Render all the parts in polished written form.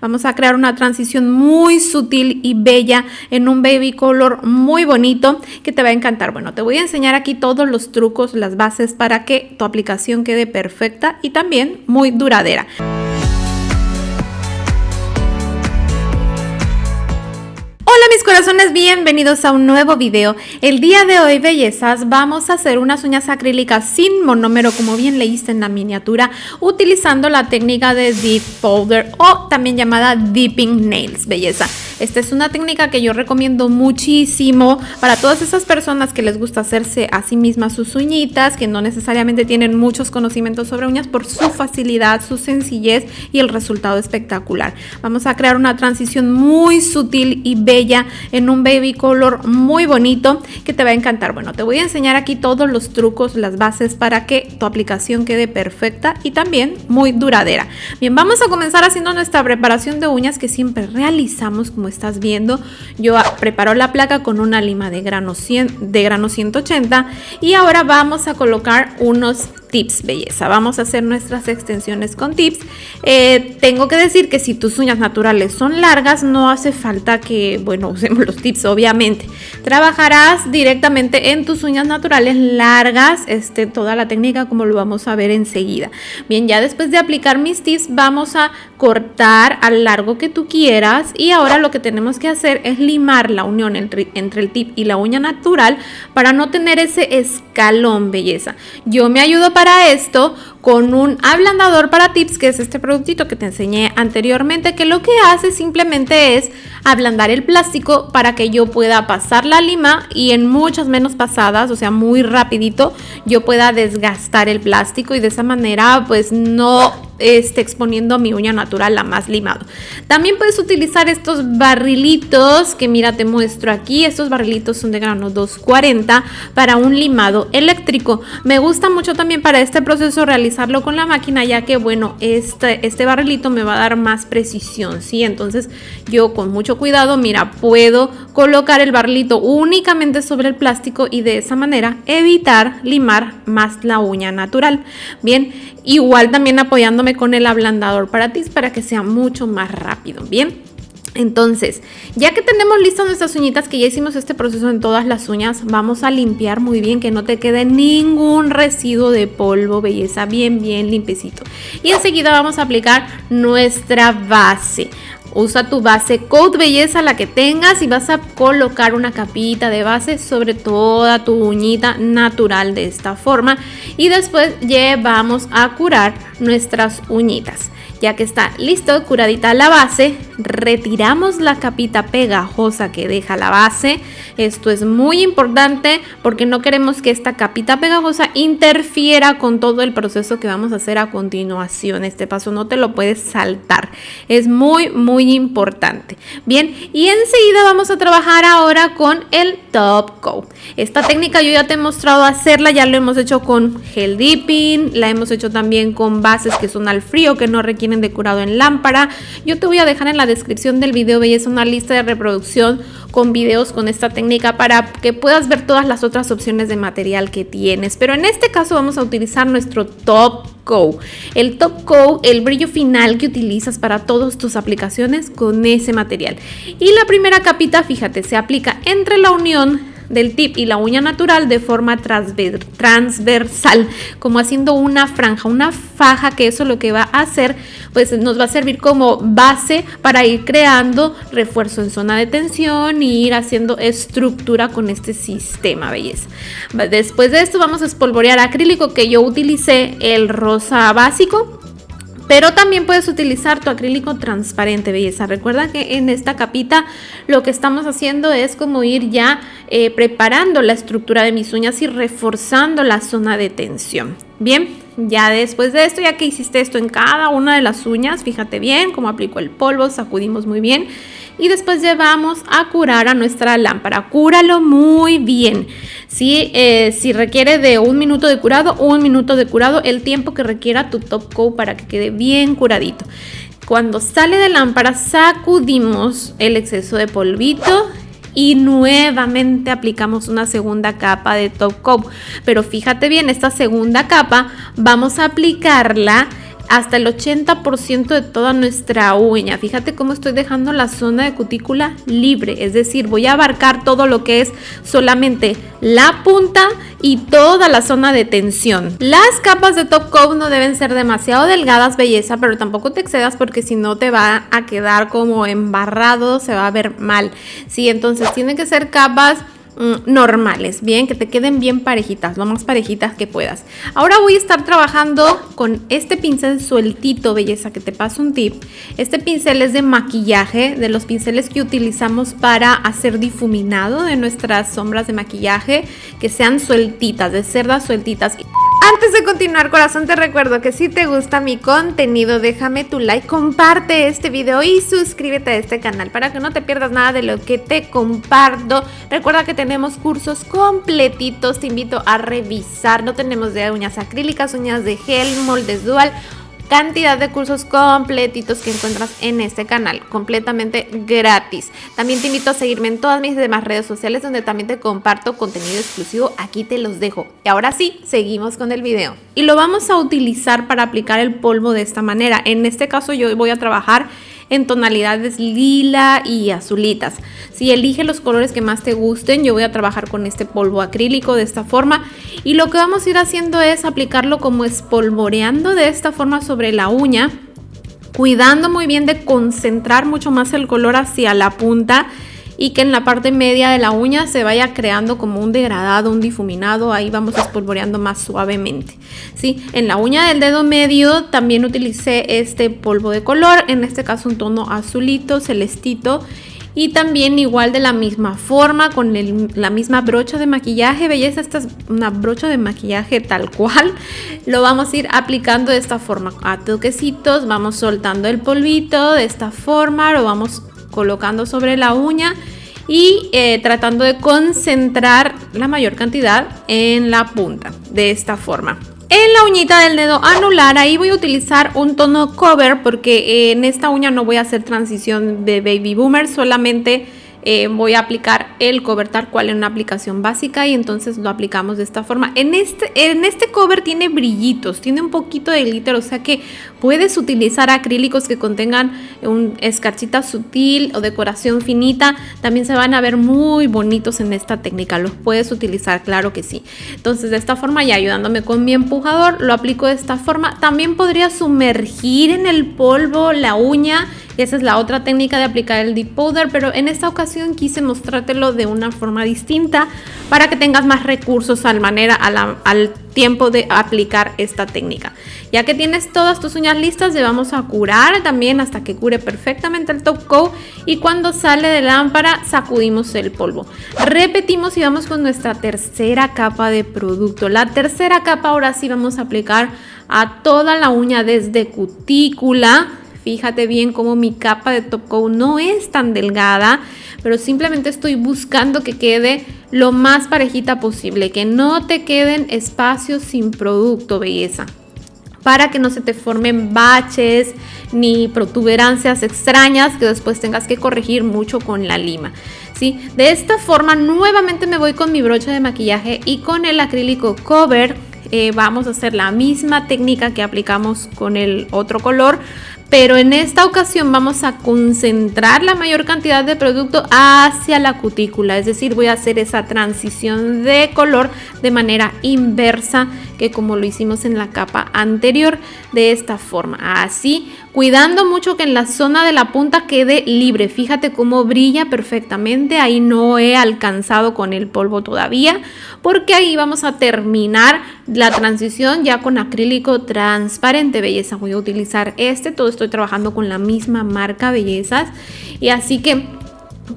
Vamos a crear una transición muy sutil y bella en un baby color muy bonito que te va a encantar. Bueno, te voy a enseñar aquí todos los trucos, las bases para que tu aplicación quede perfecta y también muy duradera. Hola mis corazones, bienvenidos a un nuevo video. El día de hoy, bellezas, vamos a hacer unas uñas acrílicas sin monómero, como bien leíste en la miniatura, utilizando la técnica de Deep Powder o también llamada Dipping Nails, belleza. Esta es una técnica que yo recomiendo muchísimo para todas esas personas que les gusta hacerse a sí mismas sus uñitas, que no necesariamente tienen muchos conocimientos sobre uñas por su facilidad, su sencillez y el resultado espectacular. Vamos a crear una transición muy sutil y bella en un baby color muy bonito que te va a encantar. Bueno, te voy a enseñar aquí todos los trucos, las bases para que tu aplicación quede perfecta y también muy duradera. Bien, vamos a comenzar haciendo nuestra preparación de uñas que siempre realizamos. Como estás viendo, yo preparo la placa con una lima de grano 180 y ahora vamos a colocar unos tips, belleza. Vamos a hacer nuestras extensiones con tips. Tengo que decir que si tus uñas naturales son largas, no hace falta que, bueno, usemos los tips, obviamente. Trabajarás directamente en tus uñas naturales largas, toda la técnica como lo vamos a ver enseguida. Bien, ya después de aplicar mis tips, vamos a cortar al largo que tú quieras y ahora lo que tenemos que hacer es limar la unión entre el tip y la uña natural para no tener ese escalón, belleza. Yo me ayudo para esto con un ablandador para tips, que es este productito que te enseñé anteriormente, que lo que hace simplemente es ablandar el plástico para que yo pueda pasar la lima y en muchas menos pasadas, o sea muy rapidito, yo pueda desgastar el plástico y de esa manera pues no esté exponiendo mi uña natural la más limado. También puedes utilizar estos barrilitos que mira te muestro aquí. Estos barrilitos son de grano 240 para un limado eléctrico. Me gusta mucho también para este proceso realizarlo con la máquina, ya que bueno, este barrilito me va a dar más precisión, ¿sí? Entonces yo con mucho cuidado, mira, puedo colocar el barrilito únicamente sobre el plástico y de esa manera evitar limar más la uña natural. Bien, igual también apoyándome con el ablandador para tips para que sea mucho más rápido. Bien, entonces ya que tenemos listas nuestras uñitas, que ya hicimos este proceso en todas las uñas, vamos a limpiar muy bien, que no te quede ningún residuo de polvo, belleza, bien limpiecito. Y enseguida vamos a aplicar nuestra base. Usa tu base coat, belleza, la que tengas, y vas a colocar una capita de base sobre toda tu uñita natural de esta forma. Y después vamos a curar nuestras uñitas. Ya que está listo, curadita la base, retiramos la capita pegajosa que deja la base. Esto es muy importante porque no queremos que esta capita pegajosa interfiera con todo el proceso que vamos a hacer a continuación. Este paso no te lo puedes saltar, es muy importante. Bien, y enseguida vamos a trabajar ahora con el top coat. Esta técnica yo ya te he mostrado hacerla, ya lo hemos hecho con gel dipping, la hemos hecho también con bases que son al frío, que no requieren de curado en lámpara. Yo te voy a dejar en la descripción del video, belleza, una lista de reproducción con videos con esta técnica para que puedas ver todas las otras opciones de material que tienes, pero en este caso vamos a utilizar nuestro top coat. El top coat, el brillo final que utilizas para todas tus aplicaciones con ese material. Y la primera capita, fíjate, se aplica entre la unión del tip y la uña natural de forma transversal, como haciendo una franja, una faja, que eso lo que va a hacer, pues nos va a servir como base para ir creando refuerzo en zona de tensión y ir haciendo estructura con este sistema, belleza. Después de esto vamos a espolvorear acrílico, que yo utilicé el rosa básico, pero también puedes utilizar tu acrílico transparente, belleza. Recuerda que en esta capita lo que estamos haciendo es como ir ya preparando la estructura de mis uñas y reforzando la zona de tensión. Bien, ya después de esto, ya que hiciste esto en cada una de las uñas, fíjate bien cómo aplico el polvo, sacudimos muy bien. Y después llevamos a curar a nuestra lámpara. Cúralo muy bien. Si requiere de 1 minuto de curado, 1 minuto de curado, el tiempo que requiera tu top coat para que quede bien curadito. Cuando sale de lámpara, sacudimos el exceso de polvito y nuevamente aplicamos una segunda capa de top coat. Pero fíjate bien, esta segunda capa vamos a aplicarla hasta el 80% de toda nuestra uña. Fíjate cómo estoy dejando la zona de cutícula libre, es decir, voy a abarcar todo lo que es solamente la punta y toda la zona de tensión. Las capas de top coat no deben ser demasiado delgadas, belleza, pero tampoco te excedas porque si no te va a quedar como embarrado, se va a ver mal. Sí, entonces tienen que ser capas normales, bien, que te queden bien parejitas, lo más parejitas que puedas. Ahora voy a estar trabajando con este pincel sueltito, belleza, que te paso un tip. Este pincel es de maquillaje, de los pinceles que utilizamos para hacer difuminado de nuestras sombras de maquillaje, que sean sueltitas, de cerdas sueltitas. Antes de continuar, corazón, te recuerdo que si te gusta mi contenido, déjame tu like, comparte este video y suscríbete a este canal para que no te pierdas nada de lo que te comparto. Recuerda que tenemos cursos completitos, te invito a revisar. No tenemos de uñas acrílicas, uñas de gel, moldes dual, cantidad de cursos completitos que encuentras en este canal, completamente gratis. También te invito a seguirme en todas mis demás redes sociales donde también te comparto contenido exclusivo. Aquí te los dejo. Y ahora sí, seguimos con el video. Y lo vamos a utilizar para aplicar el polvo de esta manera. En este caso yo voy a trabajar en tonalidades lila y azulitas. Si elige los colores que más te gusten, yo voy a trabajar con este polvo acrílico de esta forma. Y lo que vamos a ir haciendo es aplicarlo como espolvoreando de esta forma sobre la uña, cuidando muy bien de concentrar mucho más el color hacia la punta y que en la parte media de la uña se vaya creando como un degradado, un difuminado. Ahí vamos espolvoreando más suavemente, ¿sí? En la uña del dedo medio también utilicé este polvo de color, en este caso un tono azulito, celestito. Y también igual de la misma forma, con la misma brocha de maquillaje, belleza, esta es una brocha de maquillaje tal cual. Lo vamos a ir aplicando de esta forma, a toquecitos, vamos soltando el polvito de esta forma, lo vamos colocando sobre la uña y tratando de concentrar la mayor cantidad en la punta, de esta forma. En la uñita del dedo anular, ahí voy a utilizar un tono cover porque en esta uña no voy a hacer transición de baby boomer, solamente voy a aplicar el cover tal cual en una aplicación básica y entonces lo aplicamos de esta forma. En este cover tiene brillitos, tiene un poquito de glitter, o sea que puedes utilizar acrílicos que contengan un escarchita sutil o decoración finita, también se van a ver muy bonitos en esta técnica, los puedes utilizar, claro que sí. Entonces de esta forma, ya ayudándome con mi empujador, lo aplico de esta forma. También podría sumergir en el polvo la uña. Esa es la otra técnica de aplicar el deep powder, pero en esta ocasión quise mostrártelo de una forma distinta para que tengas más recursos al tiempo de aplicar esta técnica. Ya que tienes todas tus uñas listas, le vamos a curar también hasta que cure perfectamente el top coat y cuando sale de la lámpara sacudimos el polvo. Repetimos y vamos con nuestra tercera capa de producto. La tercera capa ahora sí vamos a aplicar a toda la uña desde cutícula. Fíjate bien cómo mi capa de top coat no es tan delgada, pero simplemente estoy buscando que quede lo más parejita posible, que no te queden espacios sin producto, belleza, para que no se te formen baches ni protuberancias extrañas que después tengas que corregir mucho con la lima, ¿sí? De esta forma nuevamente me voy con mi brocha de maquillaje y con el acrílico cover. Vamos a hacer la misma técnica que aplicamos con el otro color, pero en esta ocasión vamos a concentrar la mayor cantidad de producto hacia la cutícula, es decir, voy a hacer esa transición de color de manera inversa que como lo hicimos en la capa anterior, de esta forma, así, cuidando mucho que en la zona de la punta quede libre. Fíjate cómo brilla perfectamente, ahí no he alcanzado con el polvo todavía, porque ahí vamos a terminar la transición ya con acrílico transparente, belleza. Voy a utilizar todo estoy trabajando con la misma marca, bellezas, y así que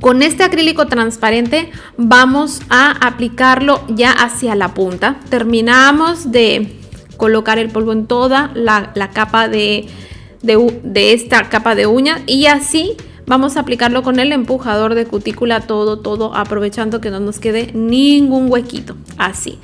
con este acrílico transparente vamos a aplicarlo ya hacia la punta. Terminamos de colocar el polvo en toda la capa de esta capa de uña y así vamos a aplicarlo con el empujador de cutícula todo, aprovechando que no nos quede ningún huequito, así.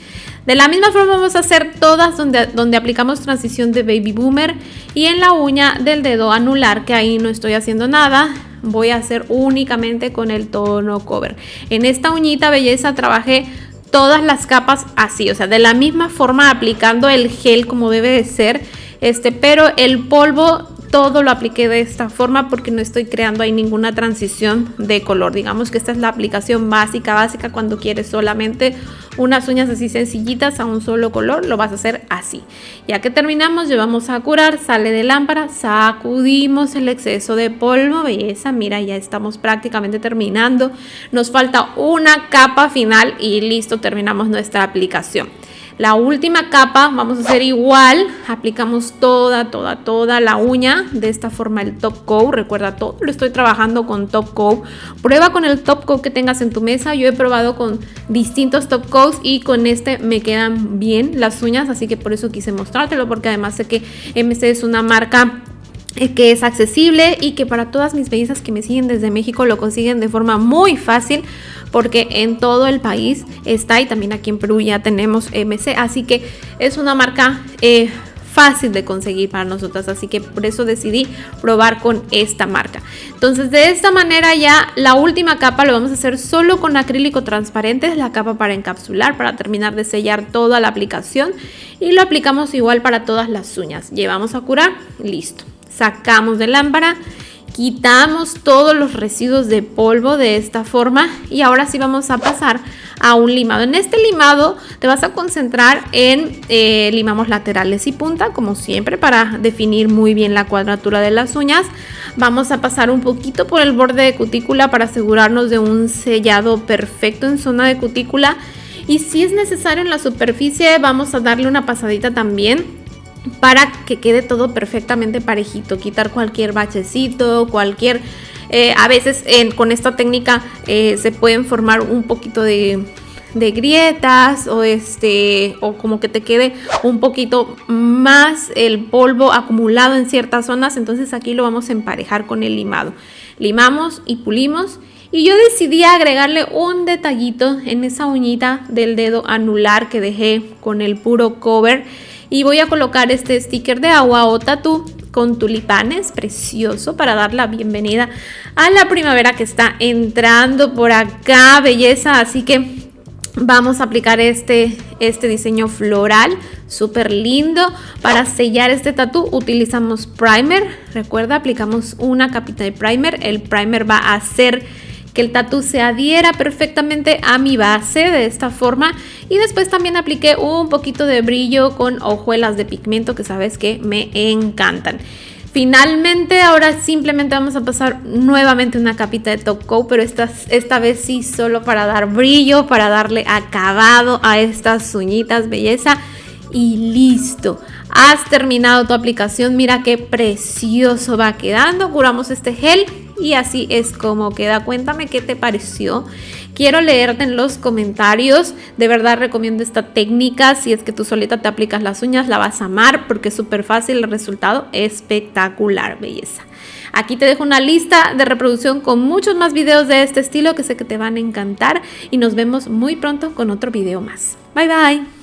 De la misma forma vamos a hacer todas donde aplicamos transición de baby boomer, y en la uña del dedo anular, que ahí no estoy haciendo nada, voy a hacer únicamente con el tono cover. En esta uñita, belleza, trabajé todas las capas así, o sea, de la misma forma aplicando el gel como debe de ser. pero el polvo todo lo apliqué de esta forma porque no estoy creando ahí ninguna transición de color. Digamos que esta es la aplicación básica cuando quieres solamente unas uñas así sencillitas a un solo color, lo vas a hacer así. Ya que terminamos, llevamos a curar, sale de lámpara, sacudimos el exceso de polvo, belleza, mira, ya estamos prácticamente terminando. Nos falta una capa final y listo, terminamos nuestra aplicación. La última capa vamos a hacer igual, aplicamos toda la uña, de esta forma el top coat, recuerda todo lo estoy trabajando con top coat, prueba con el top coat que tengas en tu mesa, yo he probado con distintos top coats y con este me quedan bien las uñas, así que por eso quise mostrártelo, porque además sé que MC es una marca que es accesible y que para todas mis bellezas que me siguen desde México lo consiguen de forma muy fácil, porque en todo el país está y también aquí en Perú ya tenemos MC, así que es una marca fácil de conseguir para nosotras, así que por eso decidí probar con esta marca. Entonces de esta manera ya la última capa lo vamos a hacer solo con acrílico transparente, es la capa para encapsular, para terminar de sellar toda la aplicación, y lo aplicamos igual para todas las uñas. Llevamos a curar, listo. Sacamos de lámpara, quitamos todos los residuos de polvo de esta forma y ahora sí vamos a pasar a un limado. En este limado te vas a concentrar en limamos laterales y punta, como siempre, para definir muy bien la cuadratura de las uñas. Vamos a pasar un poquito por el borde de cutícula para asegurarnos de un sellado perfecto en zona de cutícula, y si es necesario en la superficie vamos a darle una pasadita también para que quede todo perfectamente parejito, quitar cualquier bachecito, cualquier a veces con esta técnica se pueden formar un poquito de grietas o como que te quede un poquito más el polvo acumulado en ciertas zonas. Entonces aquí lo vamos a emparejar con el limado, limamos y pulimos. Y yo decidí agregarle un detallito en esa uñita del dedo anular que dejé con el puro cover. Y voy a colocar este sticker de agua o tatú con tulipanes, precioso, para dar la bienvenida a la primavera que está entrando por acá, belleza. Así que vamos a aplicar este diseño floral, súper lindo. Para sellar este tatú utilizamos primer. Recuerda, aplicamos una capita de primer. El primer va a hacer que el tatú se adhiera perfectamente a mi base de esta forma, y después también apliqué un poquito de brillo con hojuelas de pigmento que sabes que me encantan. Finalmente ahora simplemente vamos a pasar nuevamente una capita de top coat, pero esta vez sí solo para dar brillo, para darle acabado a estas uñitas, belleza. Y listo, has terminado tu aplicación. Mira qué precioso va quedando. Curamos este gel y así es como queda. Cuéntame qué te pareció. Quiero leerte en los comentarios. De verdad recomiendo esta técnica. Si es que tú solita te aplicas las uñas, la vas a amar porque es súper fácil. El resultado espectacular, belleza. Aquí te dejo una lista de reproducción con muchos más videos de este estilo que sé que te van a encantar. Y nos vemos muy pronto con otro video más. Bye bye.